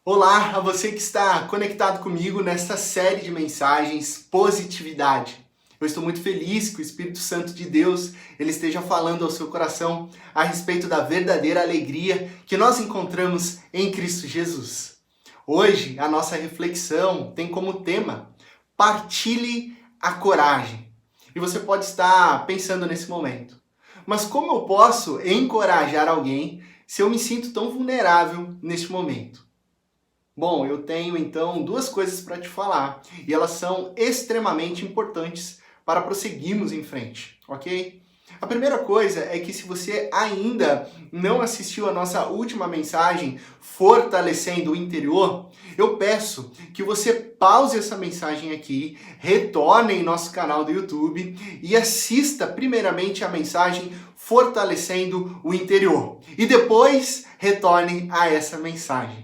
Olá a você que está conectado comigo nesta série de mensagens Positividade. Eu estou muito feliz que o Espírito Santo de Deus ele esteja falando ao seu coração a respeito da verdadeira alegria que nós encontramos em Cristo Jesus. Hoje a nossa reflexão tem como tema Partilhe a coragem. E você pode estar pensando nesse momento, mas como eu posso encorajar alguém se eu me sinto tão vulnerável neste momento? Bom, eu tenho então duas coisas para te falar e elas são extremamente importantes para prosseguirmos em frente, ok? A primeira coisa é que se você ainda não assistiu a nossa última mensagem Fortalecendo o Interior, eu peço que você pause essa mensagem aqui, retorne em nosso canal do YouTube e assista primeiramente a mensagem Fortalecendo o Interior e depois retorne a essa mensagem.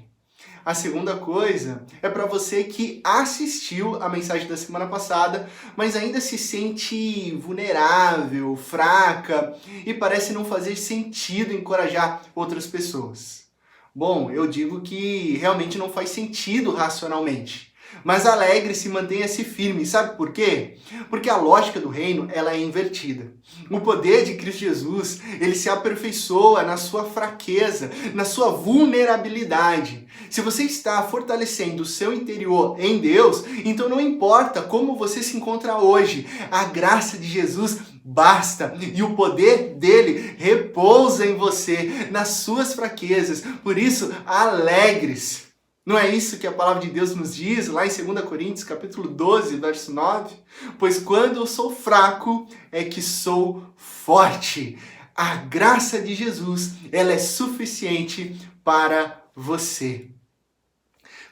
A segunda coisa é para você que assistiu a mensagem da semana passada, mas ainda se sente vulnerável, fraca e parece não fazer sentido encorajar outras pessoas. Bom, eu digo que realmente não faz sentido racionalmente. Mas alegre-se e mantenha-se firme. Sabe por quê? Porque a lógica do reino ela é invertida. O poder de Cristo Jesus, ele se aperfeiçoa na sua fraqueza, na sua vulnerabilidade. Se você está fortalecendo o seu interior em Deus, então não importa como você se encontra hoje, a graça de Jesus basta e o poder dele repousa em você, nas suas fraquezas. Por isso, alegre-se. Não é isso que a palavra de Deus nos diz lá em 2 Coríntios, capítulo 12, verso 9? Pois quando eu sou fraco, é que sou forte. A graça de Jesus, ela é suficiente para você.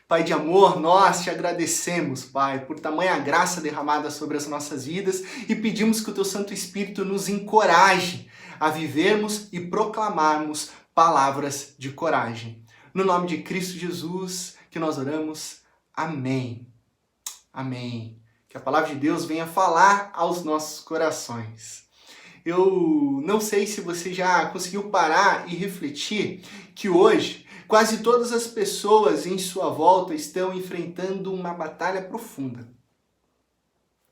Pai de amor, nós te agradecemos, Pai, por tamanha graça derramada sobre as nossas vidas e pedimos que o Teu Santo Espírito nos encoraje a vivermos e proclamarmos palavras de coragem. No nome de Cristo Jesus que nós oramos. Amém. Amém. Que a palavra de Deus venha falar aos nossos corações. Eu não sei se você já conseguiu parar e refletir que hoje quase todas as pessoas em sua volta estão enfrentando uma batalha profunda.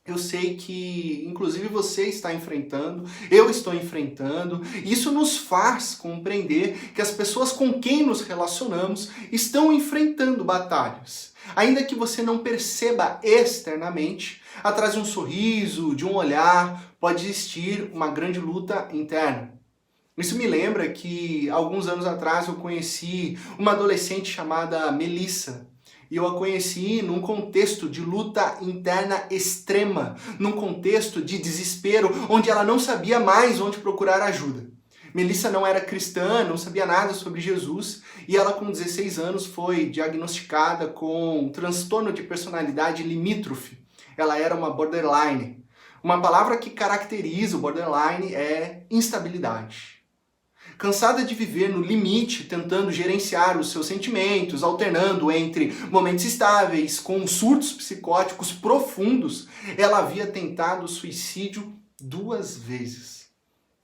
Eu sei que, inclusive, você está enfrentando, eu estou enfrentando. Isso nos faz compreender que as pessoas com quem nos relacionamos estão enfrentando batalhas. Ainda que você não perceba externamente, atrás de um sorriso, de um olhar, pode existir uma grande luta interna. Isso me lembra que, alguns anos atrás, eu conheci uma adolescente chamada Melissa. E eu a conheci num contexto de luta interna extrema, num contexto de desespero, onde ela não sabia mais onde procurar ajuda. Melissa não era cristã, não sabia nada sobre Jesus, e ela com 16 anos foi diagnosticada com um transtorno de personalidade limítrofe. Ela era uma borderline. Uma palavra que caracteriza o borderline é instabilidade. Cansada de viver no limite, tentando gerenciar os seus sentimentos, alternando entre momentos estáveis com surtos psicóticos profundos, ela havia tentado suicídio 2 vezes.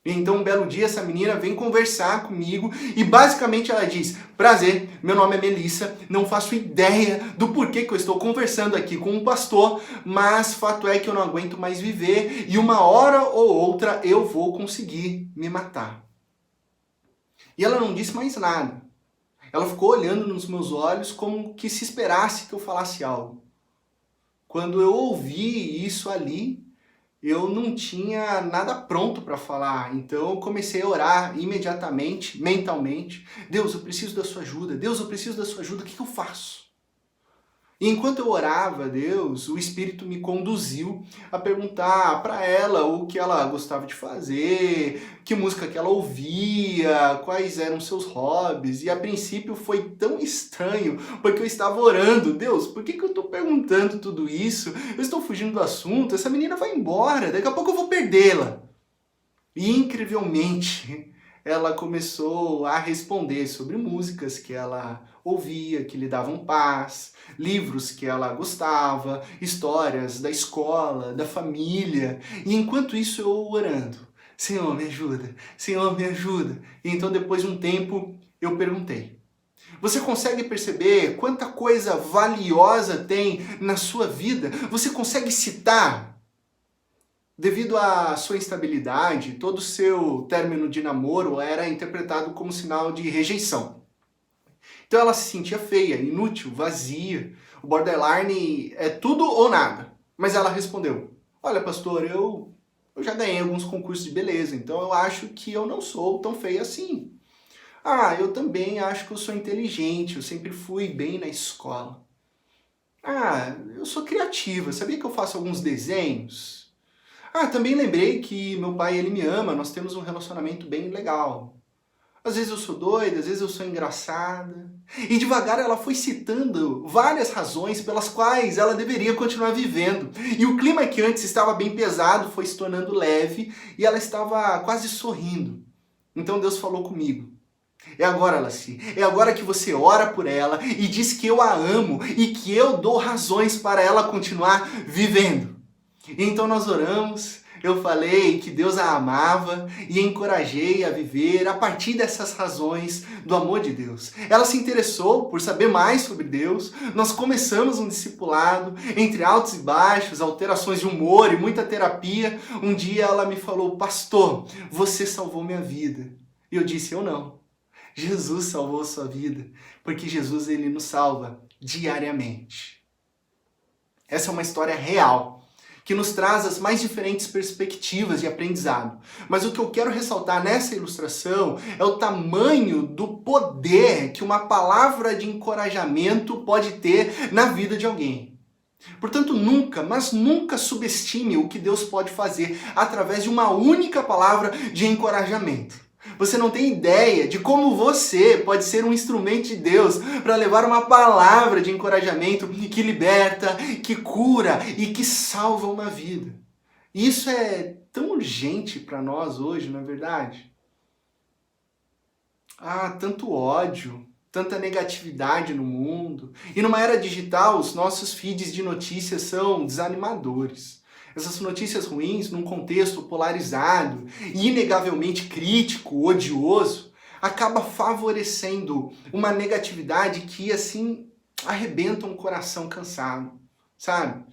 E então, um belo dia, essa menina vem conversar comigo e basicamente ela diz: prazer, meu nome é Melissa, não faço ideia do porquê que eu estou conversando aqui com um pastor, mas fato é que eu não aguento mais viver e uma hora ou outra eu vou conseguir me matar. E ela não disse mais nada. Ela ficou olhando nos meus olhos como que se esperasse que eu falasse algo. Quando eu ouvi isso ali, eu não tinha nada pronto para falar. Então eu comecei a orar imediatamente, mentalmente. Deus, eu preciso da sua ajuda. Deus, eu preciso da sua ajuda. O que eu faço? E enquanto eu orava a Deus, o Espírito me conduziu a perguntar para ela o que ela gostava de fazer, que música que ela ouvia, quais eram seus hobbies. E a princípio foi tão estranho, porque eu estava orando. Deus, por que eu estou perguntando tudo isso? Eu estou fugindo do assunto, essa menina vai embora, daqui a pouco eu vou perdê-la. E incrivelmente, ela começou a responder sobre músicas que ela ouvia, que lhe davam paz, livros que ela gostava, histórias da escola, da família. E enquanto isso eu orando, Senhor, me ajuda, Senhor, me ajuda. E então depois de um tempo eu perguntei: Você consegue perceber quanta coisa valiosa tem na sua vida? Você consegue citar, devido à sua instabilidade, todo o seu término de namoro era interpretado como sinal de rejeição. Então ela se sentia feia, inútil, vazia. O borderline é tudo ou nada. Mas ela respondeu: olha, pastor, eu já ganhei alguns concursos de beleza, então eu acho que eu não sou tão feia assim. Ah, eu também acho que eu sou inteligente, eu sempre fui bem na escola. Ah, eu sou criativa, sabia que eu faço alguns desenhos? Ah, também lembrei que meu pai, ele me ama, nós temos um relacionamento bem legal. Às vezes eu sou doida, às vezes eu sou engraçada. E devagar ela foi citando várias razões pelas quais ela deveria continuar vivendo. E o clima que antes estava bem pesado foi se tornando leve e ela estava quase sorrindo. Então Deus falou comigo: é agora, Laci, é agora que você ora por ela e diz que eu a amo e que eu dou razões para ela continuar vivendo. Então nós oramos, eu falei que Deus a amava e encorajei a viver a partir dessas razões do amor de Deus. Ela se interessou por saber mais sobre Deus, nós começamos um discipulado, entre altos e baixos, alterações de humor e muita terapia. Um dia ela me falou: pastor, você salvou minha vida. E eu disse: eu não. Jesus salvou a sua vida, porque Jesus, ele nos salva diariamente. Essa é uma história real, que nos traz as mais diferentes perspectivas de aprendizado. Mas o que eu quero ressaltar nessa ilustração é o tamanho do poder que uma palavra de encorajamento pode ter na vida de alguém. Portanto, nunca, mas nunca subestime o que Deus pode fazer através de uma única palavra de encorajamento. Você não tem ideia de como você pode ser um instrumento de Deus para levar uma palavra de encorajamento que liberta, que cura e que salva uma vida. E isso é tão urgente para nós hoje, não é verdade? Ah, tanto ódio, tanta negatividade no mundo. E numa era digital, os nossos feeds de notícias são desanimadores. Essas notícias ruins, num contexto polarizado, inegavelmente crítico, odioso, acaba favorecendo uma negatividade que, assim, arrebenta um coração cansado, sabe?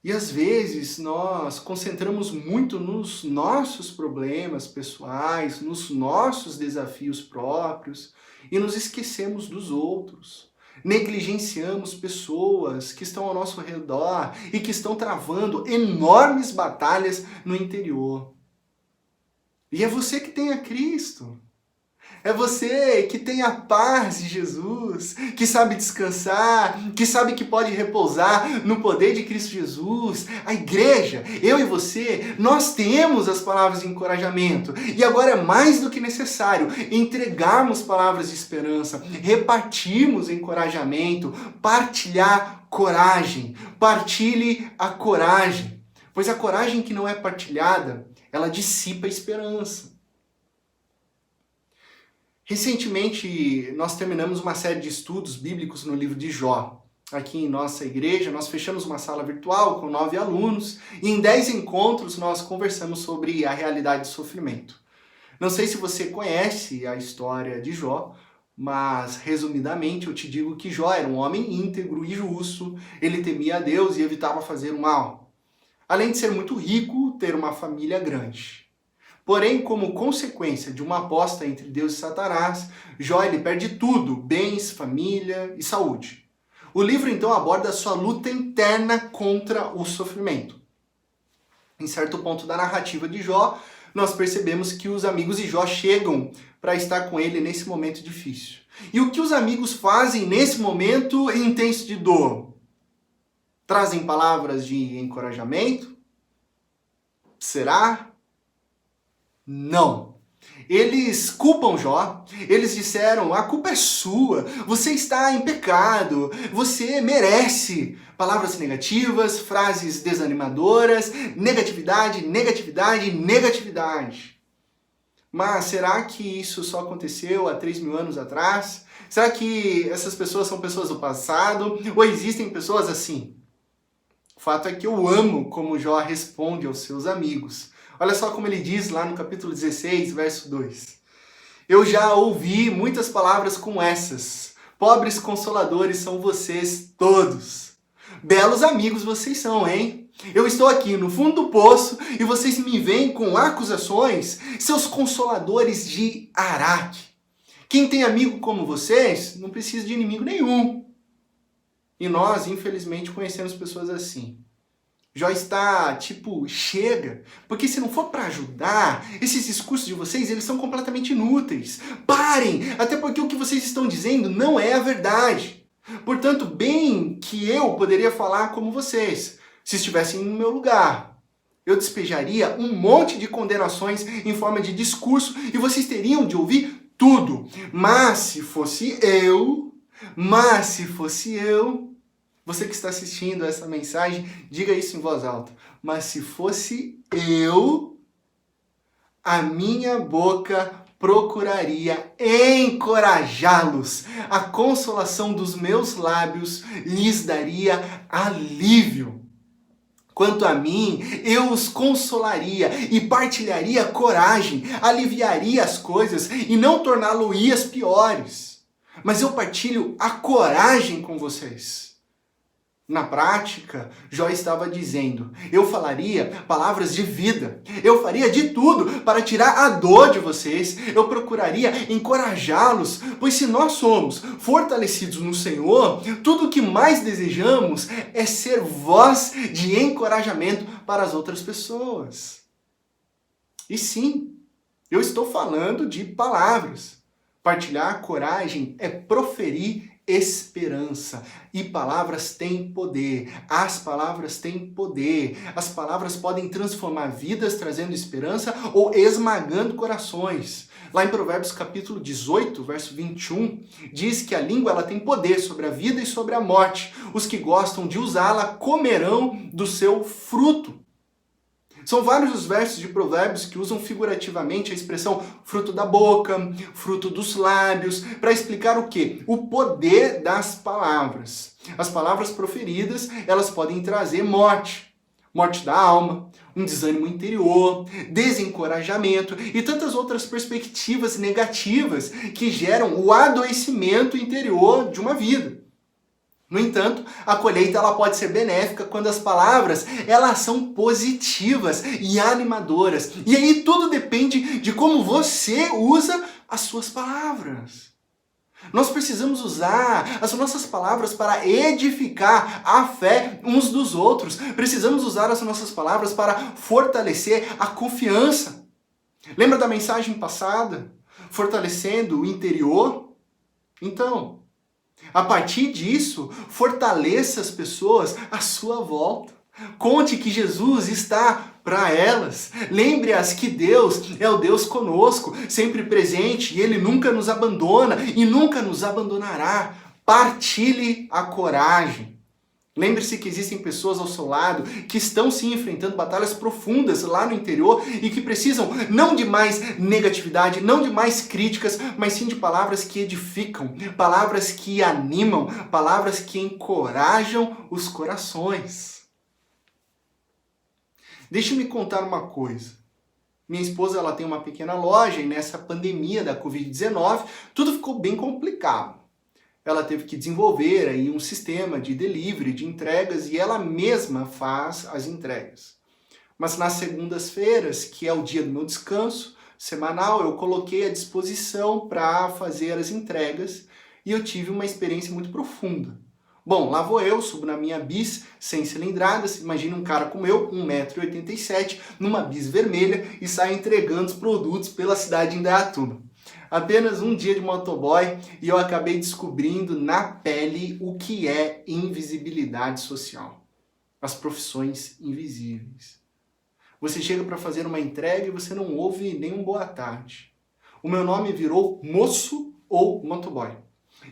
E às vezes nós concentramos muito nos nossos problemas pessoais, nos nossos desafios próprios e nos esquecemos dos outros. Negligenciamos pessoas que estão ao nosso redor e que estão travando enormes batalhas no interior. E é você que tem a Cristo. É você que tem a paz de Jesus, que sabe descansar, que sabe que pode repousar no poder de Cristo Jesus. A igreja, eu e você, nós temos as palavras de encorajamento. E agora é mais do que necessário entregarmos palavras de esperança, repartirmos encorajamento, partilhar coragem. Partilhe a coragem, pois a coragem que não é partilhada, ela dissipa a esperança. Recentemente, nós terminamos uma série de estudos bíblicos no livro de Jó. Aqui em nossa igreja, nós fechamos uma sala virtual com 9 alunos e em 10 encontros nós conversamos sobre a realidade do sofrimento. Não sei se você conhece a história de Jó, mas resumidamente eu te digo que Jó era um homem íntegro e justo, ele temia a Deus e evitava fazer o mal. Além de ser muito rico, ter uma família grande. Porém, como consequência de uma aposta entre Deus e Satanás, Jó ele perde tudo, bens, família e saúde. O livro então aborda a sua luta interna contra o sofrimento. Em certo ponto da narrativa de Jó, nós percebemos que os amigos de Jó chegam para estar com ele nesse momento difícil. E o que os amigos fazem nesse momento intenso de dor? Trazem palavras de encorajamento? Será? Não. Eles culpam Jó, eles disseram: a culpa é sua, você está em pecado, você merece. Palavras negativas, frases desanimadoras, negatividade, negatividade, negatividade. Mas será que isso só aconteceu há 3.000 anos atrás? Será que essas pessoas são pessoas do passado? Ou existem pessoas assim? O fato é que eu amo como Jó responde aos seus amigos. Olha só como ele diz lá no capítulo 16, verso 2. Eu já ouvi muitas palavras como essas. Pobres consoladores são vocês todos. Belos amigos vocês são, hein? Eu estou aqui no fundo do poço e vocês me vêm com acusações, seus consoladores de Araque. Quem tem amigo como vocês não precisa de inimigo nenhum. E nós, infelizmente, conhecemos pessoas assim. Jó está, chega. Porque se não for para ajudar, esses discursos de vocês, eles são completamente inúteis. Parem! Até porque o que vocês estão dizendo não é a verdade. Portanto, bem que eu poderia falar como vocês, se estivessem no meu lugar. Eu despejaria um monte de condenações em forma de discurso e vocês teriam de ouvir tudo. Mas se fosse eu, você que está assistindo essa mensagem, diga isso em voz alta. Mas se fosse eu, a minha boca procuraria encorajá-los. A consolação dos meus lábios lhes daria alívio. Quanto a mim, eu os consolaria e partilharia coragem, aliviaria as coisas e não torná-lo-ias piores. Mas eu partilho a coragem com vocês. Na prática, Jó estava dizendo, eu falaria palavras de vida, eu faria de tudo para tirar a dor de vocês, eu procuraria encorajá-los, pois se nós somos fortalecidos no Senhor, tudo o que mais desejamos é ser voz de encorajamento para as outras pessoas. E sim, eu estou falando de palavras. Partilhar coragem é proferir esperança. E palavras têm poder. As palavras têm poder. As palavras podem transformar vidas, trazendo esperança ou esmagando corações. Lá em Provérbios capítulo 18, verso 21, diz que a língua ela tem poder sobre a vida e sobre a morte. Os que gostam de usá-la comerão do seu fruto. São vários os versos de Provérbios que usam figurativamente a expressão fruto da boca, fruto dos lábios, para explicar o quê? O poder das palavras. As palavras proferidas, elas podem trazer morte. Morte da alma, um desânimo interior, desencorajamento e tantas outras perspectivas negativas que geram o adoecimento interior de uma vida. No entanto, a colheita ela pode ser benéfica quando as palavras elas são positivas e animadoras. E aí tudo depende de como você usa as suas palavras. Nós precisamos usar as nossas palavras para edificar a fé uns dos outros. Precisamos usar as nossas palavras para fortalecer a confiança. Lembra da mensagem passada? Fortalecendo o interior? Então, a partir disso, fortaleça as pessoas à sua volta. Conte que Jesus está para elas. Lembre-as que Deus é o Deus conosco, sempre presente, e Ele nunca nos abandona e nunca nos abandonará. Partilhe a coragem. Lembre-se que existem pessoas ao seu lado que estão sim enfrentando batalhas profundas lá no interior e que precisam não de mais negatividade, não de mais críticas, mas sim de palavras que edificam, palavras que animam, palavras que encorajam os corações. Deixe-me contar uma coisa. Minha esposa ela tem uma pequena loja e nessa pandemia da Covid-19 tudo ficou bem complicado. Ela teve que desenvolver aí um sistema de delivery, de entregas, e ela mesma faz as entregas. Mas nas segundas-feiras, que é o dia do meu descanso semanal, eu coloquei à disposição para fazer as entregas e eu tive uma experiência muito profunda. Bom, lá vou eu, subo na minha bis sem cilindradas, imagina um cara como eu, 1,87 m, numa bis vermelha e saio entregando os produtos pela cidade de Indaiatuba. Apenas um dia de motoboy e eu acabei descobrindo na pele o que é invisibilidade social. As profissões invisíveis. Você chega para fazer uma entrega e você não ouve nem um boa tarde. O meu nome virou moço ou motoboy.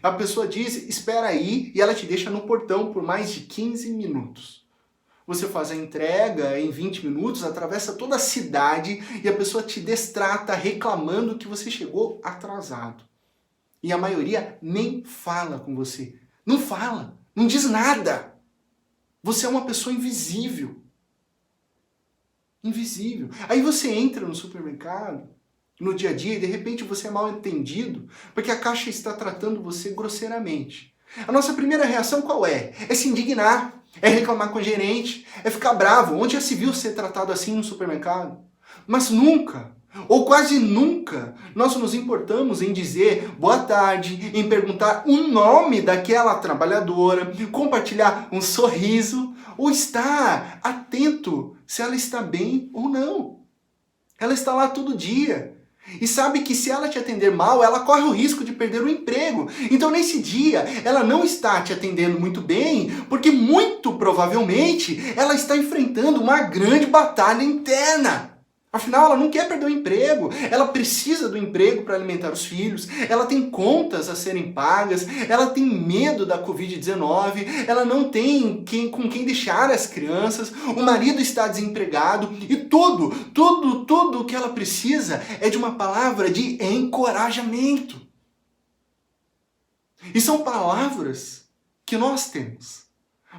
A pessoa diz, espera aí, e ela te deixa no portão por mais de 15 minutos. Você faz a entrega em 20 minutos, atravessa toda a cidade e a pessoa te destrata reclamando que você chegou atrasado. E a maioria nem fala com você. Não fala, não diz nada. Você é uma pessoa invisível. Invisível. Aí você entra no supermercado no dia a dia e de repente você é mal entendido porque a Caixa está tratando você grosseiramente. A nossa primeira reação qual é? É se indignar, é reclamar com a gerente, é ficar bravo. Onde já se viu ser tratado assim no supermercado? Mas nunca, ou quase nunca, nós nos importamos em dizer boa tarde, em perguntar o nome daquela trabalhadora, compartilhar um sorriso, ou estar atento se ela está bem ou não. Ela está lá todo dia. E sabe que se ela te atender mal, ela corre o risco de perder o emprego. Então nesse dia, ela não está te atendendo muito bem, porque muito provavelmente ela está enfrentando uma grande batalha interna. Afinal, ela não quer perder o emprego, ela precisa do emprego para alimentar os filhos, ela tem contas a serem pagas, ela tem medo da Covid-19, ela não tem com quem deixar as crianças, o marido está desempregado e tudo o que ela precisa é de uma palavra de encorajamento. E são palavras que nós temos,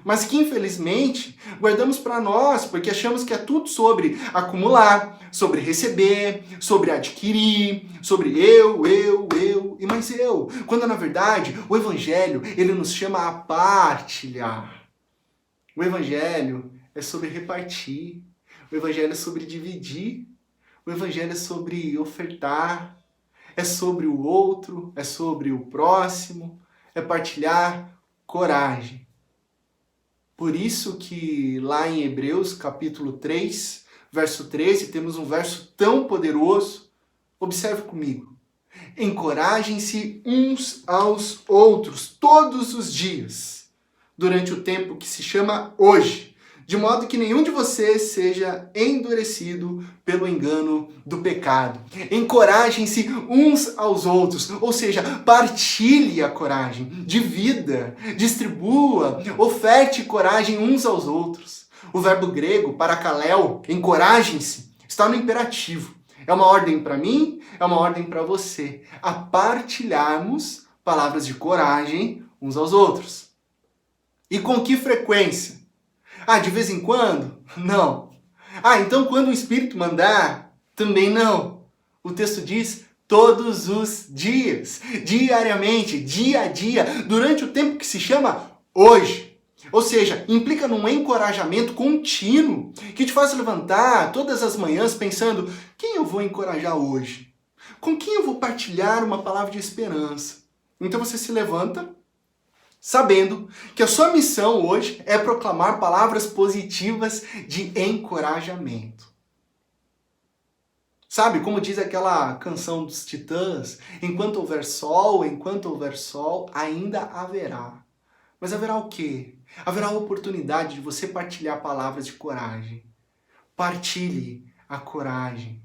mas que infelizmente guardamos para nós, porque achamos que é tudo sobre acumular, sobre receber, sobre adquirir, sobre eu, e mais eu. Quando na verdade o Evangelho, ele nos chama a partilhar. O Evangelho é sobre repartir, o Evangelho é sobre dividir, o Evangelho é sobre ofertar, é sobre o outro, é sobre o próximo, é partilhar coragem. Por isso que lá em Hebreus, capítulo 3, verso 13, temos um verso tão poderoso. Observe comigo. Encorajem-se uns aos outros todos os dias, durante o tempo que se chama hoje, de modo que nenhum de vocês seja endurecido pelo engano do pecado. Encorajem-se uns aos outros, ou seja, partilhe a coragem, divida, distribua, oferte coragem uns aos outros. O verbo grego, parakaleo, encorajem-se, está no imperativo. É uma ordem para mim, é uma ordem para você, a partilharmos palavras de coragem uns aos outros. E com que frequência? De vez em quando? Não. Então quando o Espírito mandar? Também não. O texto diz todos os dias, diariamente, dia a dia, durante o tempo que se chama hoje. Ou seja, implica num encorajamento contínuo que te faz levantar todas as manhãs pensando: quem eu vou encorajar hoje? Com quem eu vou partilhar uma palavra de esperança? Então você se levanta sabendo que a sua missão hoje é proclamar palavras positivas de encorajamento. Sabe, como diz aquela canção dos Titãs, enquanto houver sol, ainda haverá. Mas haverá o quê? Haverá a oportunidade de você partilhar palavras de coragem. Partilhe a coragem.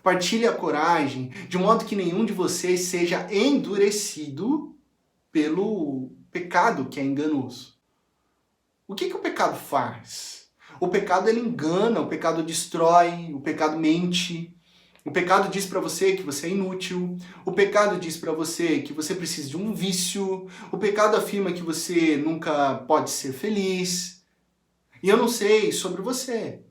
Partilhe a coragem de modo que nenhum de vocês seja endurecido pelo pecado que é enganoso. O que o pecado faz? O pecado ele engana, o pecado destrói, o pecado mente. O pecado diz para você que você é inútil. O pecado diz para você que você precisa de um vício. O pecado afirma que você nunca pode ser feliz. E eu não sei sobre você,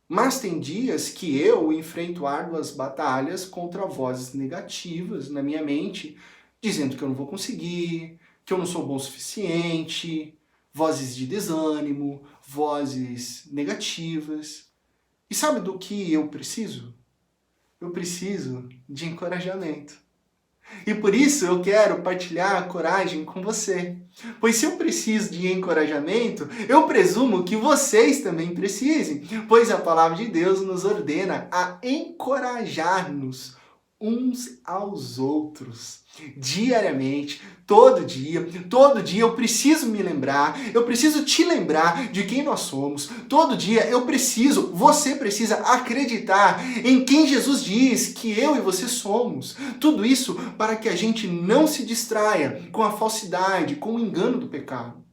mas tem dias que eu enfrento árduas batalhas contra vozes negativas na minha mente, dizendo que eu não vou conseguir, que eu não sou bom o suficiente, vozes de desânimo, vozes negativas. E sabe do que eu preciso? Eu preciso de encorajamento. E por isso eu quero partilhar a coragem com você. Pois se eu preciso de encorajamento, eu presumo que vocês também precisem. Pois a palavra de Deus nos ordena a encorajar-nos uns aos outros. Diariamente, todo dia eu preciso me lembrar, eu preciso te lembrar de quem nós somos. Todo dia você precisa acreditar em quem Jesus diz que eu e você somos. Tudo isso para que a gente não se distraia com a falsidade, com o engano do pecado.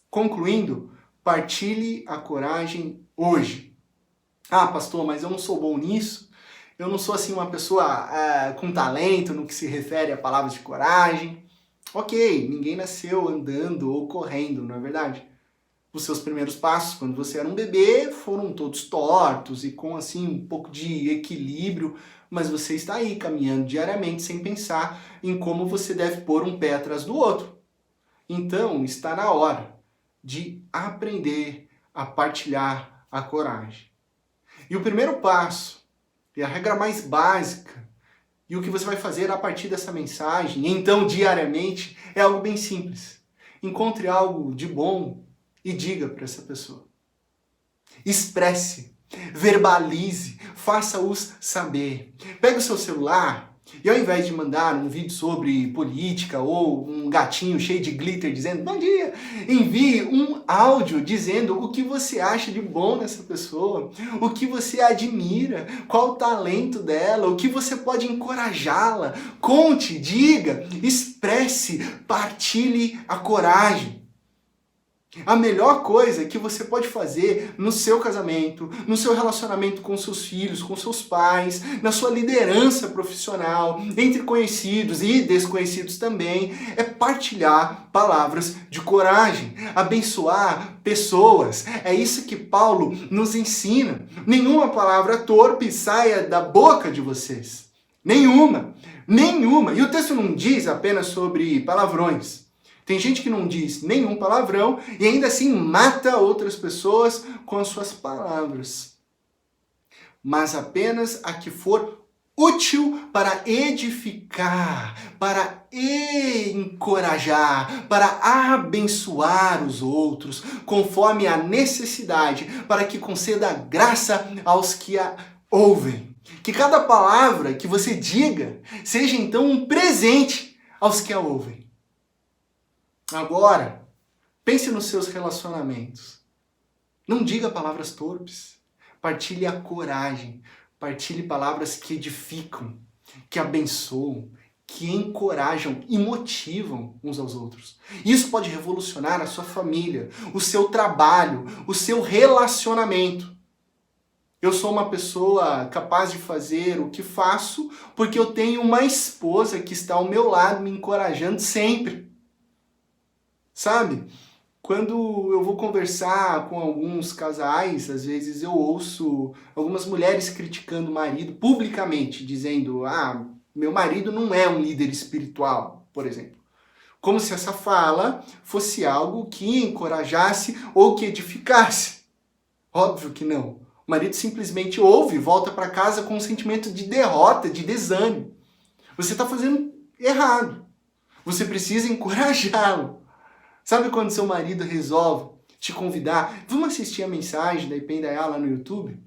Concluindo, partilhe a coragem hoje. Pastor, mas eu não sou bom nisso. Eu não sou assim uma pessoa com talento no que se refere a palavras de coragem. Ok, ninguém nasceu andando ou correndo, não é verdade? Os seus primeiros passos, quando você era um bebê, foram todos tortos e com assim um pouco de equilíbrio, mas você está aí caminhando diariamente sem pensar em como você deve pôr um pé atrás do outro. Então, está na hora de aprender a partilhar a coragem. E o primeiro passo, e a regra mais básica, e o que você vai fazer a partir dessa mensagem, então diariamente, é algo bem simples. Encontre algo de bom e diga para essa pessoa. Expresse, verbalize, faça-os saber. Pega o seu celular e ao invés de mandar um vídeo sobre política ou um gatinho cheio de glitter dizendo bom dia, envie um áudio dizendo o que você acha de bom nessa pessoa, o que você admira, qual o talento dela, o que você pode encorajá-la. Conte, diga, expresse, partilhe a coragem. A melhor coisa que você pode fazer no seu casamento, no seu relacionamento com seus filhos, com seus pais, na sua liderança profissional, entre conhecidos e desconhecidos também, é partilhar palavras de coragem, abençoar pessoas. É isso que Paulo nos ensina. Nenhuma palavra torpe saia da boca de vocês. Nenhuma. Nenhuma. E o texto não diz apenas sobre palavrões. Tem gente que não diz nenhum palavrão e ainda assim mata outras pessoas com as suas palavras. Mas apenas a que for útil para edificar, para encorajar, para abençoar os outros, conforme a necessidade, para que conceda graça aos que a ouvem. Que cada palavra que você diga seja então um presente aos que a ouvem. Agora, pense nos seus relacionamentos. Não diga palavras torpes. Partilhe a coragem. Partilhe palavras que edificam, que abençoam, que encorajam e motivam uns aos outros. Isso pode revolucionar a sua família, o seu trabalho, o seu relacionamento. Eu sou uma pessoa capaz de fazer o que faço porque eu tenho uma esposa que está ao meu lado me encorajando sempre. Sabe? Quando eu vou conversar com alguns casais, às vezes eu ouço algumas mulheres criticando o marido publicamente, dizendo: meu marido não é um líder espiritual, por exemplo. Como se essa fala fosse algo que encorajasse ou que edificasse. Óbvio que não. O marido simplesmente ouve e volta para casa com um sentimento de derrota, de desânimo. Você está fazendo errado. Você precisa encorajá-lo. Sabe quando seu marido resolve te convidar? Vamos assistir a mensagem da Ipendaiá lá no YouTube?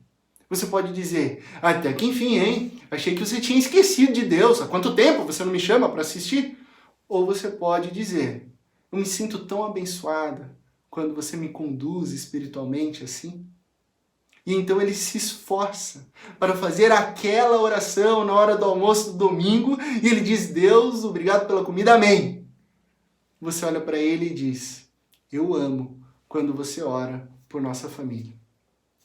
Você pode dizer: até que enfim, hein? Achei que você tinha esquecido de Deus. Há quanto tempo você não me chama para assistir? Ou você pode dizer: eu me sinto tão abençoada quando você me conduz espiritualmente assim. E então ele se esforça para fazer aquela oração na hora do almoço do domingo e ele diz: Deus, obrigado pela comida, amém. Você olha para ele e diz: eu amo quando você ora por nossa família.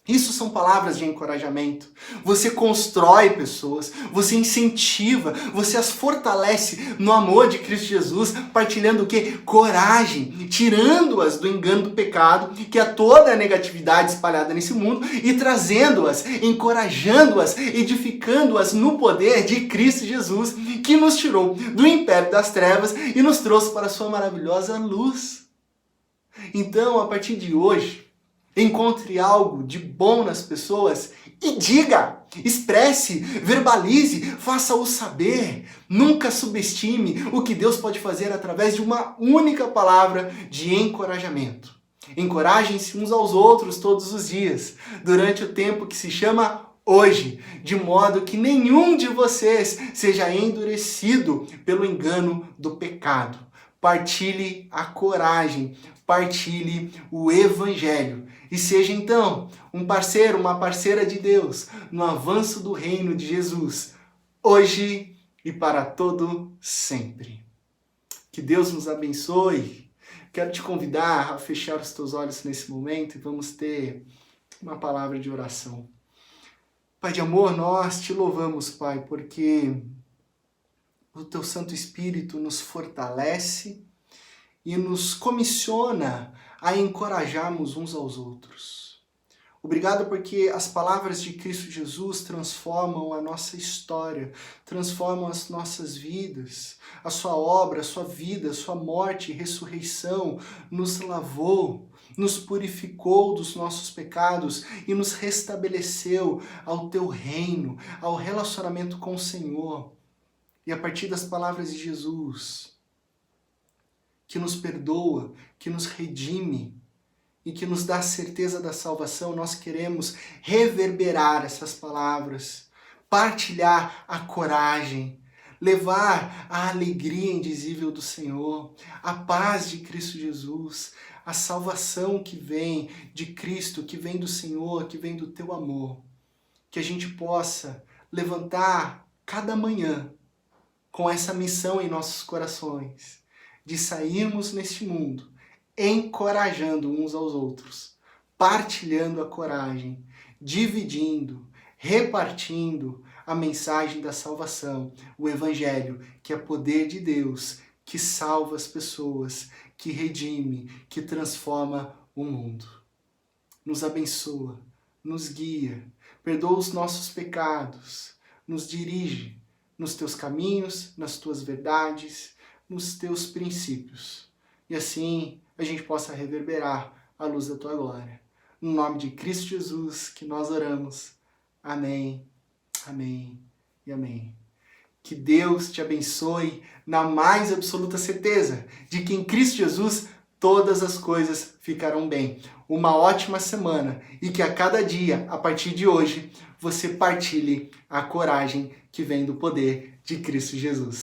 Isso são palavras de encorajamento. Você constrói pessoas, você incentiva, você as fortalece no amor de Cristo Jesus, partilhando o quê? Coragem, tirando-as do engano do pecado, que é toda a negatividade espalhada nesse mundo, e trazendo-as, encorajando-as, edificando-as no poder de Cristo Jesus, que nos tirou do império das trevas e nos trouxe para a sua maravilhosa luz. Então, a partir de hoje, encontre algo de bom nas pessoas e diga, expresse, verbalize, faça-o saber. Nunca subestime o que Deus pode fazer através de uma única palavra de encorajamento. Encorajem-se uns aos outros todos os dias, durante o tempo que se chama hoje, de modo que nenhum de vocês seja endurecido pelo engano do pecado. Partilhe a coragem, partilhe o evangelho e seja então um parceiro, uma parceira de Deus no avanço do reino de Jesus, hoje e para todo sempre. Que Deus nos abençoe. Quero te convidar a fechar os teus olhos nesse momento e vamos ter uma palavra de oração. Pai de amor, nós te louvamos, Pai, porque o teu Santo Espírito nos fortalece e nos comissiona a encorajarmos uns aos outros. Obrigado porque as palavras de Cristo Jesus transformam a nossa história, transformam as nossas vidas. A sua obra, a sua vida, a sua morte e ressurreição nos lavou, nos purificou dos nossos pecados e nos restabeleceu ao teu reino, ao relacionamento com o Senhor. E a partir das palavras de Jesus, que nos perdoa, que nos redime e que nos dá a certeza da salvação, nós queremos reverberar essas palavras, partilhar a coragem, levar a alegria indizível do Senhor, a paz de Cristo Jesus, a salvação que vem de Cristo, que vem do Senhor, que vem do teu amor. Que a gente possa levantar cada manhã com essa missão em nossos corações, de sairmos neste mundo encorajando uns aos outros, partilhando a coragem, dividindo, repartindo a mensagem da salvação, o Evangelho, que é poder de Deus, que salva as pessoas, que redime, que transforma o mundo. Nos abençoa, nos guia, perdoa os nossos pecados, nos dirige nos teus caminhos, nas tuas verdades, nos teus princípios. E assim a gente possa reverberar a luz da tua glória. No nome de Cristo Jesus que nós oramos. Amém, amém e amém. Que Deus te abençoe na mais absoluta certeza de que em Cristo Jesus todas as coisas ficarão bem. Uma ótima semana e que a cada dia, a partir de hoje, você partilhe a coragem que vem do poder de Cristo Jesus.